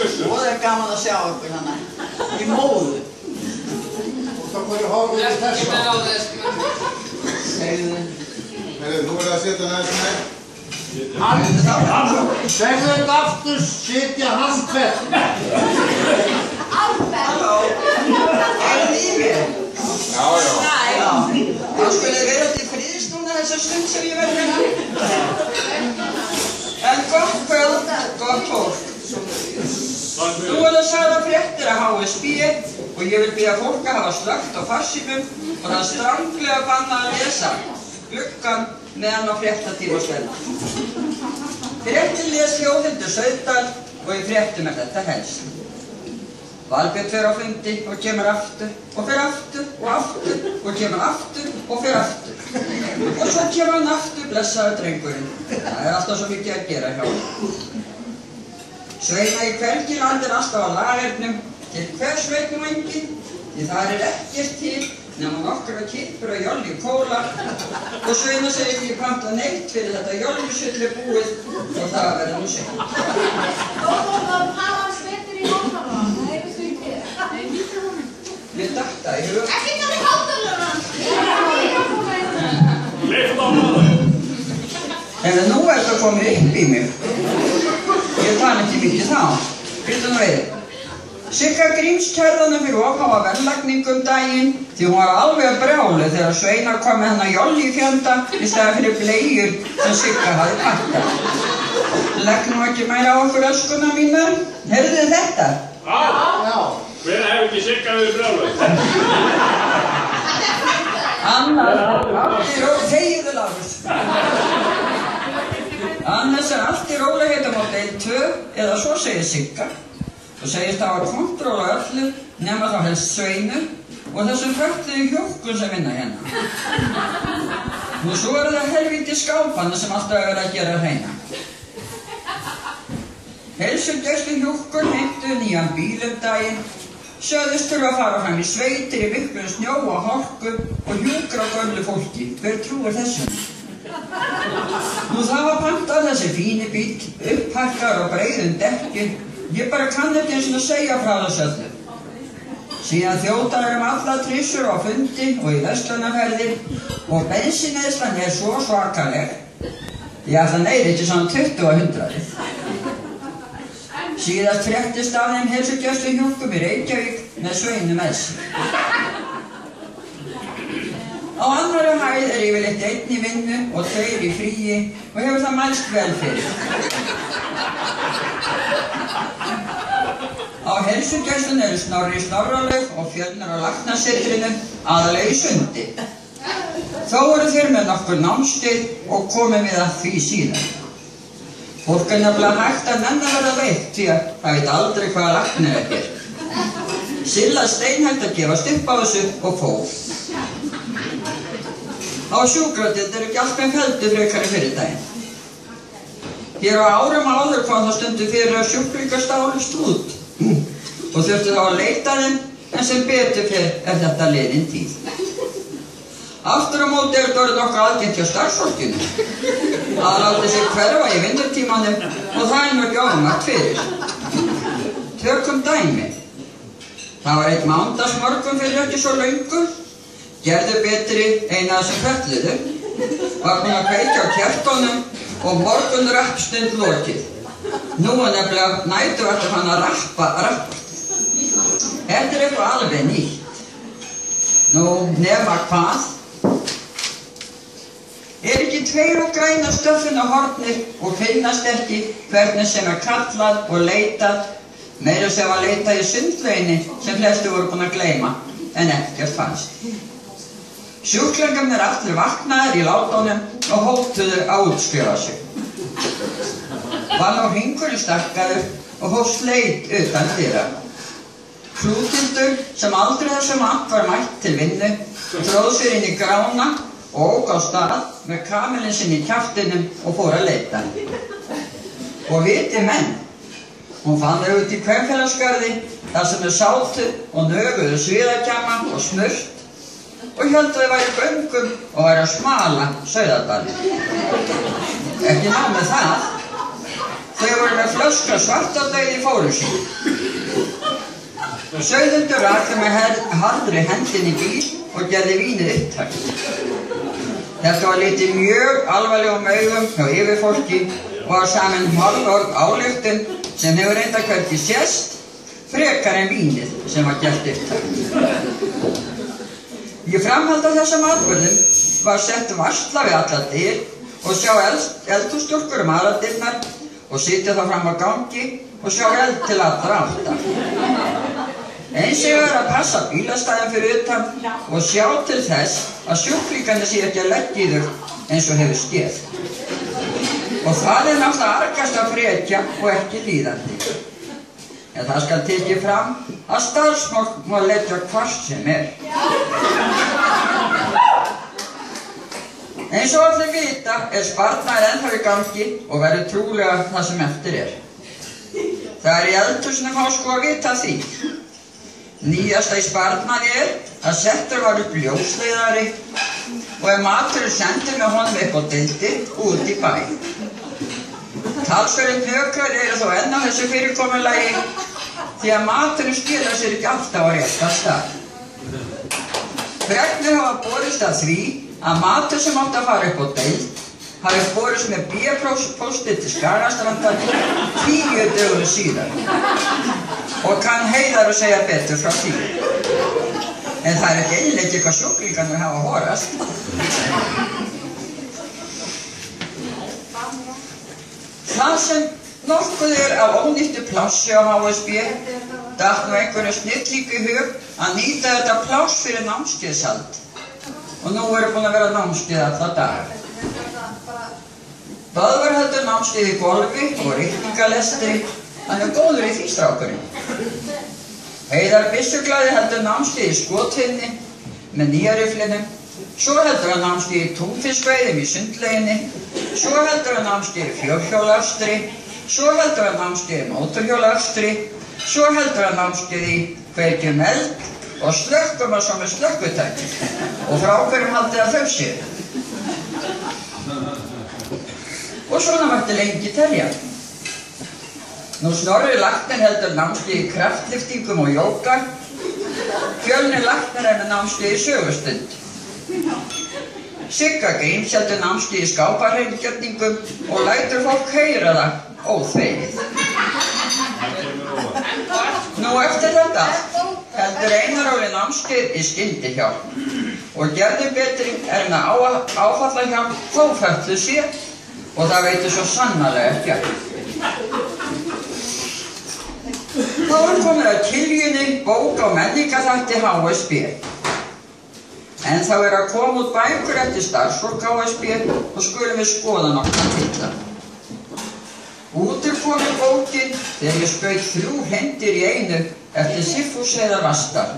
Og það gaman að sjá okkur hana í móðu. Og þá hvað horfum við þessu á? Segðu þið. Nú það að setja næst með. Segðu þetta aftur, sitja handferð. Halló. Þið í mér? Já. Þá skulle vera til friðs núna þessa stund sem ég verði hérna. En gott kvöld, gott fólk. Nú það sagðar fréttir að HSB og ég vil biðja fólk að hafa slökkt á farsímum og það stranglega banna að lesa gluggann meðan á fréttatíma stendur. Fréttin les Þjóðhildur Sauðdal og í fréttum þetta helst. Valbjörn fer á fundi og kemur aftur og fer aftur og aftur og kemur aftur og fer aftur. Og svo kemur hann aftur, blessaður drengurinn. Það alltaf svo mikið að gera hjá hann. Sveina í hvergi landir alltaf á lagernum til hvers veit nú enginn, því það ekkert til nema nokkra kippur og jolli kóla og Sveina segir ekki panta neitt fyrir þetta jollisull búið og það verður nú seint. Mér datt það í hug. Ekki tala í hátalara! En nú það komið upp í mig. Ég tala ekki mikið þá. Býttu nú við. Sigga Grímskærðana fyrir ofháa verðlagningum daginn því hún var alveg brjáluð þegar Sveina kom með hennar jollifjanda í staðinn fyrir bleiur sem Sigga hafði pakkað. Legg nú ekki meira á okkur öskuna mínar. Heyrðu þið þetta? Já. Hver hefur ekki Sigga verið brjáluð? Þegiðu Lárus. Annars allt í rólegheitum á deil 2 eða svo segir Sigga og segist hafa kontról á öllu nema þá helst Sveinu og þessum fötluðu hjúkkum sem vinna hérna. Nú svo það helvíti skápanna sem alltaf verið að gera hreina. Heilsugæslu hjúkkur heimtu nýjan bíl daginn, sögðust þurfa að fara fram í sveitir í miklum snjó og hálku og hjúkra á gömlu fólki. Hver trúir þessum? Nú það var pantað þessi fíni bíll, upphækkar og breiðum dekkjum. Ég bara kann ekki eins og segja frá þessu öllu. Síðan þjóðdagar alla trissur á fundi og í verslunarferðir og bensineyðslan svo svakaleg. Ég ætla neyri ekki svona 20 á 100. Síðast fréttist af þeim heilsugæslu hjúkkum í Reykjavík með Sveinu með sér. Á annarri hæð yfirleitt einn í vinnu og 2 í fríi og hefur það mælst vel fyrir. Á heilsugæslunni eru Snorri Snorralaug og Fjölnir á Læknasetrinu aðallega í sundi. Þó eru þeir með nokkur námskeið og komum við að því síðan. Fólk nefnilega hægt að nenna verða veikt því að það veit aldrei hvaða læknir gert. Silla steinhægt að gefast upp á þessu og fór. Á sjúkradeild ekki allt með feldu frekari fyrir daginn. Hér á árum áður kom það stundum fyrir að sjúklingar stálust út og þurftu þá að leita þeim en sem betur fyrir þetta liðin tíð. Aftur á móti þetta orðið nokkuð algengt hjá starfsfólkinu að láta sig hverfa í vinnutímanum og það nú ekki ofmælt fyrir. Tökum dæmi. Það var einn mánudagsmorgun fyrir ekki svo löngu. Gerðu betri eina af þessum fötluðu, var búin að kveikja á kertunum og morgunrappstund lokið. Nú nefnilega næturvakt að hann að rappa. Þetta eitthvað alveg nýtt. Nú, nema hvað? Ekki 2 og græna stöffin á hornir og finnast ekki hvernig sem kallað og leitað, meira sem að leita í sundlauginni sem flesti voru búin að gleyma, en ekkert fannst. Sjúklingarnir allir vaknaðir í látunum og hótuðu að útskrifa sig. Var nú hringurinn stakkaður og hóf sleit utan dyra. Hrútildur sem aldrei þessum vant var mætt til vinnu, tróð sér inn í grána og ók á stað með kamelinn sinn í kjaftinum og fór að leita. Og viti menn, hún fann þau út í Kvenfélagsgarði þar sem þau sátu og nöguðu sviðakjama og smurt og héldu þau væri göngum og væri að smala Sauðadalinn. Ekki ná með það. Þau voru með flöskra svartadauði fóru sín. Sauðundur rak með harðri hendinni í bíl og gerði vínið upptækt. Þetta var litið mjög alvarlegum augum hjá yfirfólki og var saman hálforð ályktun sem hefur reynda hvergi sést, frekar en vínið sem var gert upptækt. Í framhaldi af þessum atburðum var sett varsla við allar dyr og sjá eldhússtúlkur aðaldyrnar og sitja þá fram á gangi og sjá eld til allra átta. Eins eiga að passa bílastæðin fyrir utan og sjá til þess að sjúklingarnir sé ekki að leggja í þau eins og hefur skeð. Og það náttúrulega argast að frekja og ekki líðandi. En það skal tekið fram að starfsfólk má leggja hvar sem Eins og allir vita sparnaður ennþá í gangi og verður trúlega það sem eftir Það í eldhúsinu má sko að vita því. Nýjasta í sparnaði að settur var upp ljósleiðari og maturinn sendur með honum upp á deildir út í bæ. Talsverðir hnökrar þó enn á þessu fyrirkomulagi því að maturinn skilar sér ekki alltaf á rétta stað. Fregnir hafa borist að því að matur sem átti að fara upp á deild hafi borist með bíapósti til Skagastrandar 10 dögum síðar og kann Heiðar að segja betur frá því. En það ekki einleikið hvað sjúklingarnir hafa horast. Það sem nokkuð af ónýttu plássi á HSB datt nú einhverju snillingu í hug að nýta þetta pláss fyrir námskeiðshald. Og nú búin að vera námskeið alla daga. Böðvar heldur námskeið í golfi og rikningalestri, hann góður í því strákurinn. Heiðar byssuglaði heldur námskeið í skotvinni með nýjariflinum, svo heldur hann námskeið í túnfiskveiðum í sundlauginni, svo heldur hann námskeið í fjórhjólaakstri, svo heldur hann námskeið í mótorhjólaakstri, svo heldur hann námskeið í kveikjum eld og slökkum að svo með slökkutæki og frá hverjum haldið að þau séu. Og svona mætti lengi telja. Nú Snorri læknir heldur námskeið í kraftliftingum og jóga, Fjölnir læknir með námskeið í sögustund. Sigga Gríms heldur námskeið í skáparhreingjörningum og lætur fólk heyra það óþvegið. Nú eftir þetta heldur Einar Óli námskeið í skyndihjálp og gerðubetring með áfallahjálp þó fötluð sé og það veitir svo sannarlega ekki. Þá komið að Kiljunni bók á menningarþætti HSB. En þá að koma út bækur eftir starfsfólk HSB og skulum við skoða nokkra titla. Út komið bókin þegar ég skaut 3 hreindýr í einu eftir Sigfús Heiðar Vastar.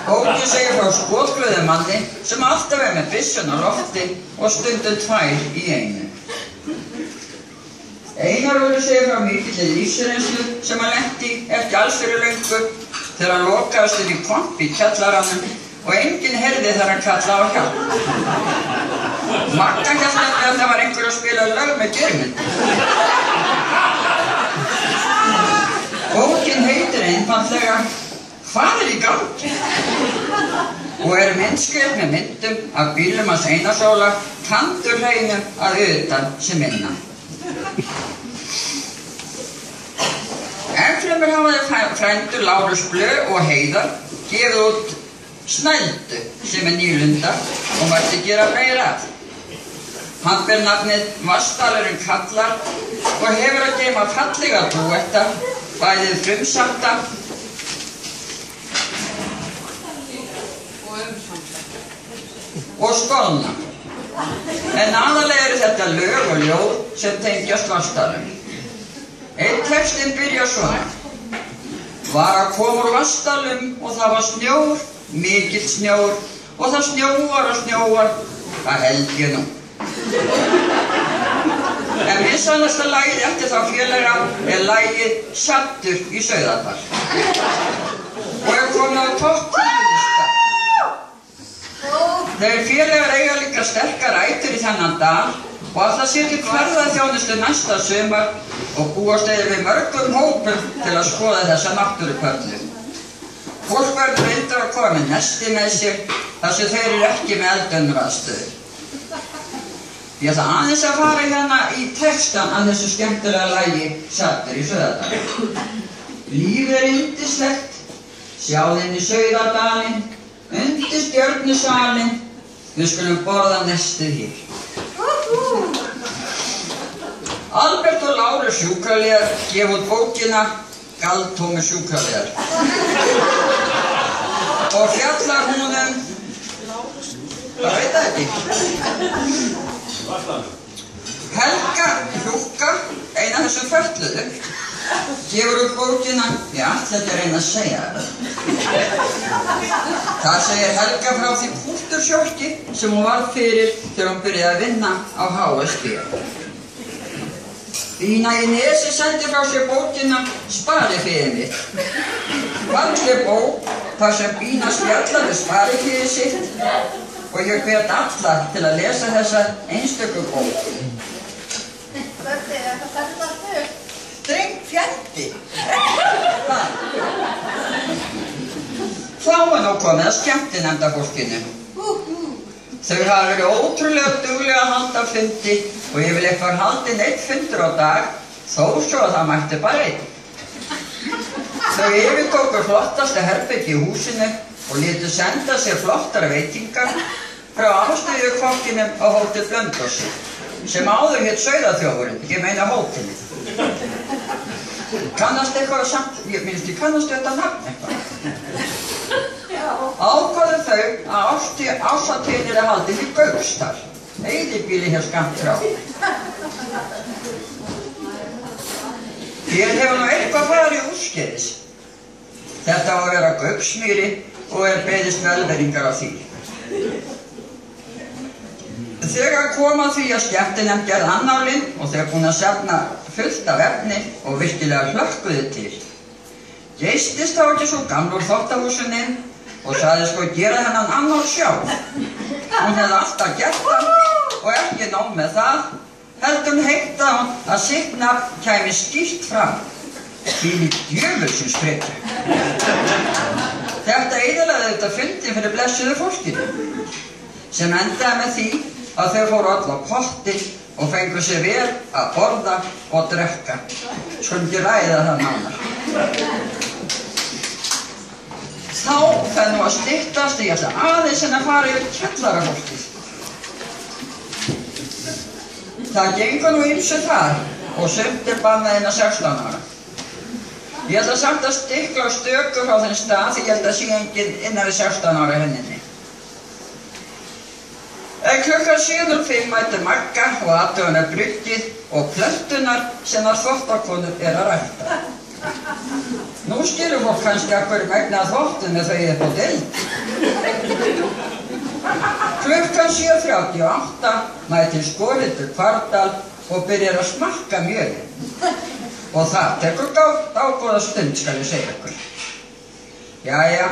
Bókin segir frá skotglöðumanni sem alltaf með byssuna á lofti og stundum 2 í einu. Einar Óli segir frá mikilli lífsreynslu sem hann lenti eftir alls fyrir löngu þegar hann lokaðist inn í komp í kjallaranum og enginn heyrði þegar hann kallaði á hjálp. Magga hélt nefnilega að það var einhver að spila lög með Geirmund. Bókin heitir einfaldlega Hvað í gangi? Og myndskreytt með myndum af bílum hans Einars Óla, tandurhreinum að utan sem innan. Ennfremur hafa frændur Lárus Blö og Heiðar gefið út Snældu sem nýlunda og mætti gera meira að. Hann ber nafnið Vatnsdalurinn kallar og hefur að geyma fallega dúetta, bæðið frumsamta og stolna. En aðalega þetta lög og ljóð sem tengjast Vatnsdalum. Einn textinn byrjar svona. Var að koma úr Vatnsdalum og það var snjór, mikill snjór, og það snjóar og snjóar, það held ég nú. En vinsælasta lagið eftir þá félaga lagið Saddur í Sauðardal. Og komið á topp 10 lista. Þeir félagar eiga líka sterkar rætur í þennan dal og ætla sér til ferðaþjónustu næsta sumar og búast þeir við mörgum hópum til að skoða þessa náttúruperlu. Fólk verður reyndar að koma með nesti með sér þar sem þeir eru ekki með eldunaraðstöðu. Ég ætla aðeins að fara hérna í textan að þessu skemmtilega lagi Saddur í Sauðadal. Lífið yndislegt, sjáð inn í Sauðadalinn, undir stjörnusalinn, við skulum borða nestið hér. Albert og Láru sjúkraliðar gefa út bókina Galtómir sjúkraliðar og fjallar hún það veit það ekki. Helga Hjúka, ein af þessum fötluðu, gefur út bókina, ég ætla ekki að reyna að segja það. Það segir Helga frá því kúltursjokki sem hún varð fyrir þegar hún byrjaði að vinna á HSB. Bína í Nesi sendi frá sér bókina Spariféð mitt. Falleg bók þar sem Bína spjallar við spariféð sitt og ég hvet alla til að lesa þessa einstöku bók. Dreng fjandi. Þá nú komið að skemmtinefndafólkinu. Þau hafa verið ótrúlega duglega að halda fundi og yfirleitt var haldinn 1 fundur á dag, þó svo að það mætti bara 1. Þau yfirtóku flottasta herbergi í húsinu og létu senda sér flottar veitingar frá ástæðukokkinum á Hótel Blönduósi, sem áður hét Sauðaþjófurinn, ég meina hótelið. Kannast eitthvað samt, ég kannast þetta nafn eitthvað. Ákváðu þau að ásatíðin er haldin í Gauksdal, eyðibýli hér skammt frá. Hér hefur nú eitthvað farið úrskeiðis. Þetta á að vera Gauksmýri og beðist velveringar á því. Þegar kom að því að skemmtinefnd gerði annálinn og þeir búin að safna fullt af efni og virkilega hlökkuðu til. Geistist þá ekki svo gamlur þvottahúsinu og sagði sko gera hennan annál sjálf. Hún hefði alltaf gert það og ekki nóg með það, heldur heita hún að sitt nafn kæmi skýrt fram. Hvílík djöfulsins frekju. Þetta eyðilagði þetta fundin fyrir blessuðu fólkinu, sem endaði með því að þau fóru öll á pottinn og fengu sér vel að borða og drekka. Skulum ekki ræða það nánar. Þá fer nú að styttast, ég ætla aðeins að fara yfir kjallarafólkið. Það gengur nú ýmsu þar og sumt bannað innan 16 ára. Ég ætla samt að stikla á stöku frá þenn stað því ég held að sé enginn innan við 16 ára henninni. Klukkan 7:05 mætir Magga og athugunar bryggið og plöntunar sem að þvottakonur að rækta. Nú skilur fólk kannski að hverju megna þvottunni þau upp á deild. Klukkan 7:38 mætir Skorhildur Kvardal og byrjar að smakka mjölin. Og það tekur dágóða stund, skal ég segja ykkur. Jæja,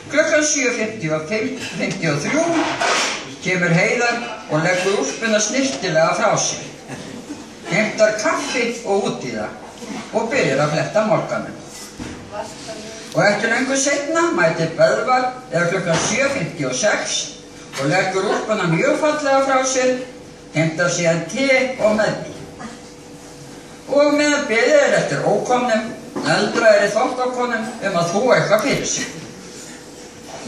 klukkan 7:53 kemur Heiðar og leggur úlpuna snyrtilega frá sér. Heimtar kaffi og út í það og byrjar að fletta morganum. Og eftir löngu seinna mætir Böðvar klukkan 7:56 og leggur úlpuna mjög fallega frá sér, heimtar síðan te og meðvín. Og meðan beðið eftir ókomnum, eldraðir þvottakonum að þvo eitthvað fyrir sig.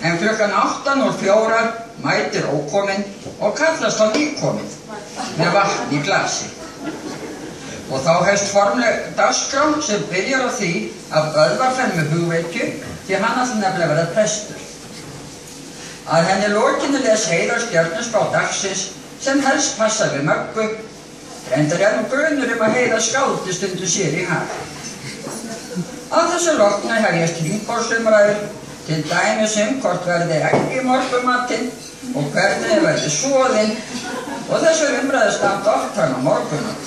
En klukkan 8:04 mætir ókominn og kallast hann nýkominn með vatn í glasi. Og þá hefst formleg dagskrá sem byrjar á því að Böðvar fer með hugvekju því hann ætlar nefnilega að verða prestur. Að henni lokinni les Heiðar stjörnuspá dagsins sem helst passar við Möggu, reyndar nú grunur að Heiðar skáldi stundum sér í hag. Að þessu loknu hefjast hringborðsumræður, til dæmis hvort verði egg í morgunmatinn og hvernig verði soðinn, og þessar umræður standa oft fram á morgunmat.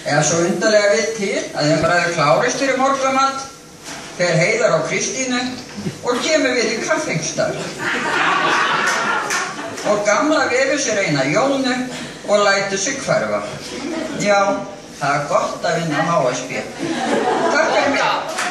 Ef svo undarlega við til að umræður klárist fyrir morgunmat, fer Heiðar á Kristínu og kemur við í kaffingstað. og gamla vefur sér eina Jónu og lætur sig hverfa. Já, það gott að vinna á HSB. Takk fyrir mig.